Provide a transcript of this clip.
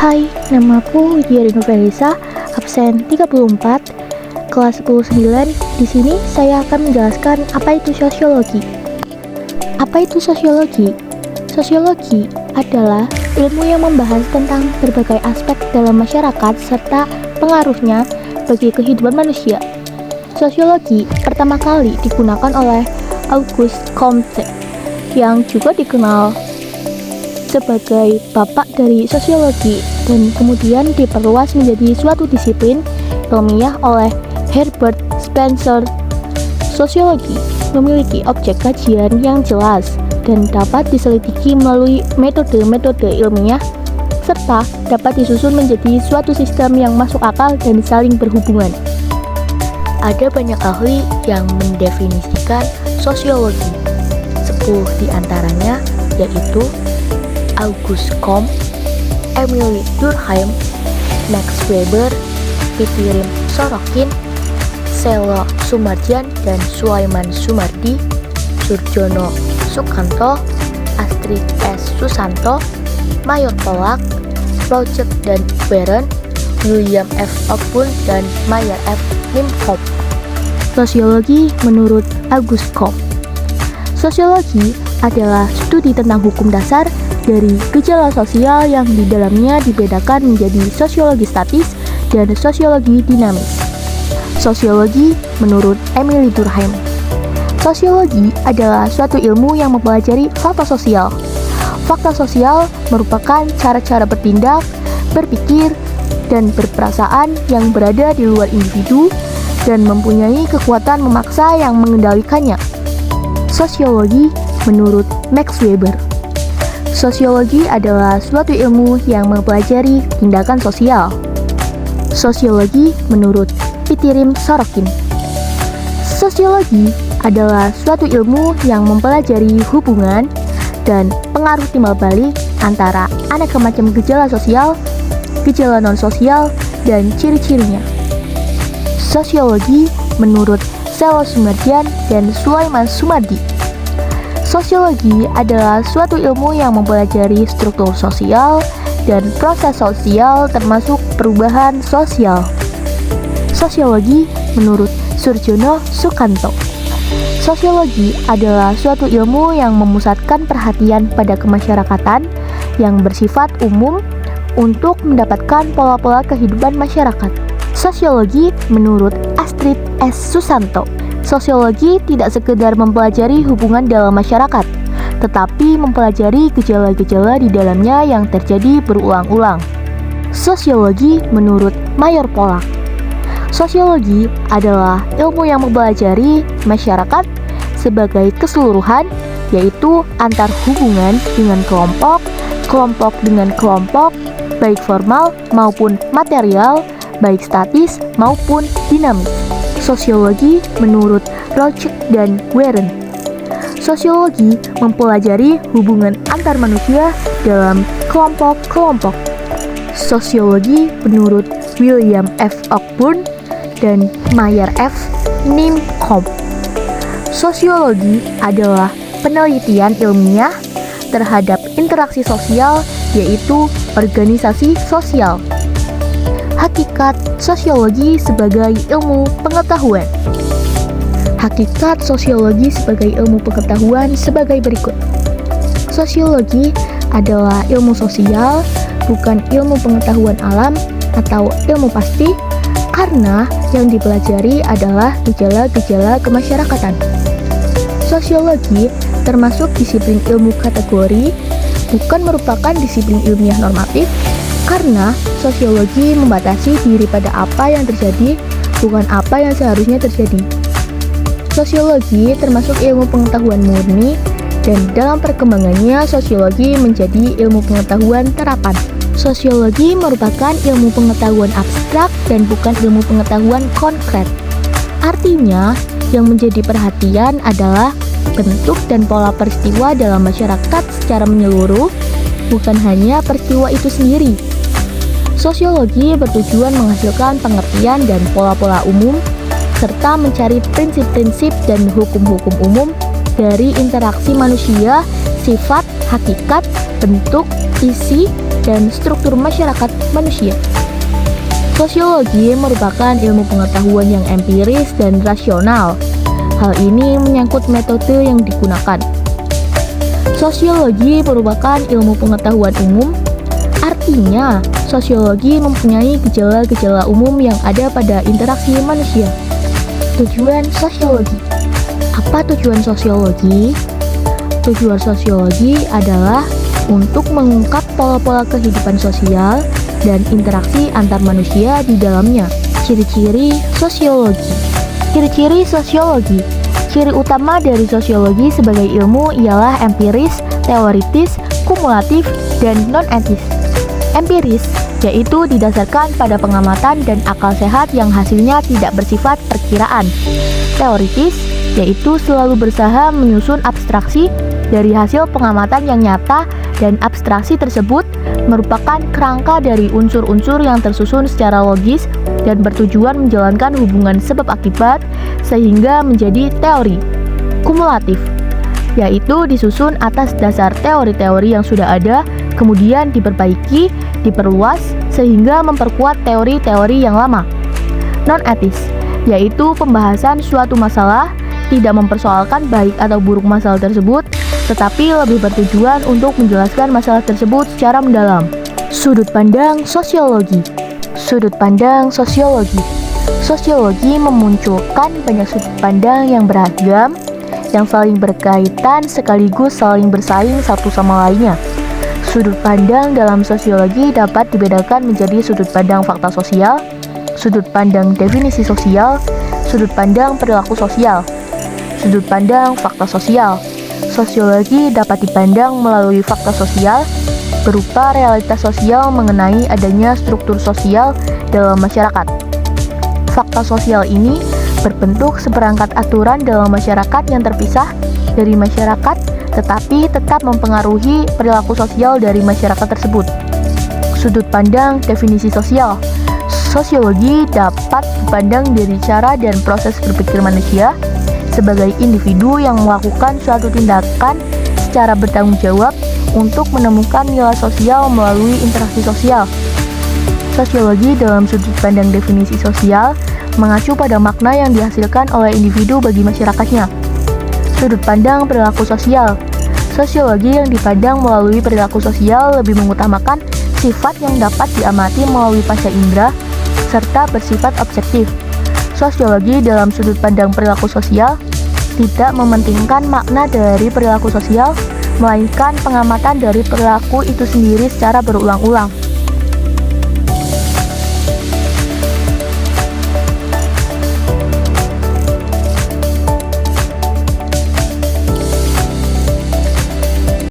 Hai, namaku Widya Rino Felisa, absen 34, kelas 109. Di sini saya akan menjelaskan apa itu sosiologi. Apa itu sosiologi? Sosiologi adalah ilmu yang membahas tentang berbagai aspek dalam masyarakat serta pengaruhnya bagi kehidupan manusia. Sosiologi pertama kali digunakan oleh Auguste Comte, yang juga dikenal sebagai bapak dari sosiologi, dan kemudian diperluas menjadi suatu disiplin ilmiah oleh Herbert Spencer. Sosiologi memiliki objek kajian yang jelas dan dapat diselidiki melalui metode-metode ilmiah, serta dapat disusun menjadi suatu sistem yang masuk akal dan saling berhubungan. Ada banyak ahli yang mendefinisikan sosiologi. 10 diantaranya yaitu Auguste Comte, Emile Durkheim, Max Weber, Pitirim Sorokin, Selo Sumarjan dan Sulaiman Sumardi, Surjono Sukanto, Astrid S. Susanto, Mayor Polak, Roger dan Warren, William F. Ogden dan Mayer F. Nimkop. Sosiologi menurut Auguste Comte. Sosiologi adalah studi tentang hukum dasar dari gejala sosial yang di dalamnya dibedakan menjadi sosiologi statis dan sosiologi dinamis. Sosiologi menurut Emile Durkheim. Sosiologi adalah suatu ilmu yang mempelajari fakta sosial. Fakta sosial merupakan cara-cara bertindak, berpikir, dan berperasaan yang berada di luar individu dan mempunyai kekuatan memaksa yang mengendalikannya. Sosiologi menurut Max Weber. Sosiologi adalah suatu ilmu yang mempelajari tindakan sosial. Sosiologi menurut Pitirim Sorokin. Sosiologi adalah suatu ilmu yang mempelajari hubungan dan pengaruh timbal balik antara aneka macam gejala sosial, gejala non-sosial, dan ciri-cirinya. Sosiologi menurut Selo Sumarjan dan Sulaiman Sumardi. Sosiologi adalah suatu ilmu yang mempelajari struktur sosial dan proses sosial termasuk perubahan sosial. Sosiologi menurut Surjono Sukanto. Sosiologi adalah suatu ilmu yang memusatkan perhatian pada kemasyarakatan yang bersifat umum untuk mendapatkan pola-pola kehidupan masyarakat. Sosiologi menurut Astrid S. Susanto. Sosiologi tidak sekedar mempelajari hubungan dalam masyarakat, tetapi mempelajari gejala-gejala di dalamnya yang terjadi berulang-ulang. Sosiologi menurut Mayor Polak. Sosiologi adalah ilmu yang mempelajari masyarakat sebagai keseluruhan, yaitu antar hubungan dengan kelompok, kelompok dengan kelompok, baik formal maupun material, baik statis maupun dinamis. Sosiologi menurut Roger dan Warren. Sosiologi mempelajari hubungan antar manusia dalam kelompok-kelompok. Sosiologi menurut William F. Ogden dan Mayer F. Nimkop. Sosiologi adalah penelitian ilmiah terhadap interaksi sosial, yaitu organisasi sosial. Hakikat sosiologi sebagai ilmu pengetahuan. Hakikat sosiologi sebagai ilmu pengetahuan sebagai berikut. Sosiologi adalah ilmu sosial, bukan ilmu pengetahuan alam atau ilmu pasti, karena yang dipelajari adalah gejala-gejala kemasyarakatan. Sosiologi termasuk disiplin ilmu kategori, bukan merupakan disiplin ilmiah normatif, karena sosiologi membatasi diri pada apa yang terjadi, bukan apa yang seharusnya terjadi. Sosiologi termasuk ilmu pengetahuan murni, dan dalam perkembangannya sosiologi menjadi ilmu pengetahuan terapan. Sosiologi merupakan ilmu pengetahuan abstrak dan bukan ilmu pengetahuan konkret. Artinya, yang menjadi perhatian adalah bentuk dan pola peristiwa dalam masyarakat secara menyeluruh, bukan hanya peristiwa itu sendiri. Sosiologi bertujuan menghasilkan pengertian dan pola-pola umum, serta mencari prinsip-prinsip dan hukum-hukum umum dari interaksi manusia, sifat, hakikat, bentuk, isi, dan struktur masyarakat manusia. Sosiologi merupakan ilmu pengetahuan yang empiris dan rasional. Hal ini menyangkut metode yang digunakan. Sosiologi merupakan ilmu pengetahuan umum, artinya sosiologi mempunyai gejala-gejala umum yang ada pada interaksi manusia. Tujuan sosiologi. Apa tujuan sosiologi? Tujuan sosiologi adalah untuk mengungkap pola-pola kehidupan sosial dan interaksi antar manusia di dalamnya. Ciri-ciri sosiologi. Ciri-ciri sosiologi. Ciri utama dari sosiologi sebagai ilmu ialah empiris, teoritis, kumulatif, dan non-etis. Empiris, yaitu didasarkan pada pengamatan dan akal sehat yang hasilnya tidak bersifat perkiraan. Teoritis, yaitu selalu berusaha menyusun abstraksi dari hasil pengamatan yang nyata, dan abstraksi tersebut merupakan kerangka dari unsur-unsur yang tersusun secara logis dan bertujuan menjalankan hubungan sebab akibat sehingga menjadi teori. Kumulatif, yaitu disusun atas dasar teori-teori yang sudah ada, kemudian diperbaiki, diperluas, sehingga memperkuat teori-teori yang lama. Non-etis, yaitu pembahasan suatu masalah, tidak mempersoalkan baik atau buruk masalah tersebut, tetapi lebih bertujuan untuk menjelaskan masalah tersebut secara mendalam. Sudut pandang sosiologi. Sudut pandang sosiologi. Sosiologi memunculkan banyak sudut pandang yang beragam, yang saling berkaitan sekaligus saling bersaing satu sama lainnya. Sudut pandang dalam sosiologi dapat dibedakan menjadi sudut pandang fakta sosial, sudut pandang definisi sosial, sudut pandang perilaku sosial. Sudut pandang fakta sosial. Sosiologi dapat dipandang melalui fakta sosial, berupa realitas sosial mengenai adanya struktur sosial dalam masyarakat. Fakta sosial ini berbentuk seperangkat aturan dalam masyarakat yang terpisah dari masyarakat, tetapi tetap mempengaruhi perilaku sosial dari masyarakat tersebut. Sudut pandang definisi sosial. Sosiologi dapat dipandang dari cara dan proses berpikir manusia sebagai individu yang melakukan suatu tindakan secara bertanggung jawab untuk menemukan nilai sosial melalui interaksi sosial. Sosiologi dalam sudut pandang definisi sosial mengacu pada makna yang dihasilkan oleh individu bagi masyarakatnya. Sudut pandang perilaku sosial. Sosiologi yang dipandang melalui perilaku sosial lebih mengutamakan sifat yang dapat diamati melalui panca indera serta bersifat objektif. Sosiologi dalam sudut pandang perilaku sosial tidak mementingkan makna dari perilaku sosial, melainkan pengamatan dari perilaku itu sendiri secara berulang-ulang.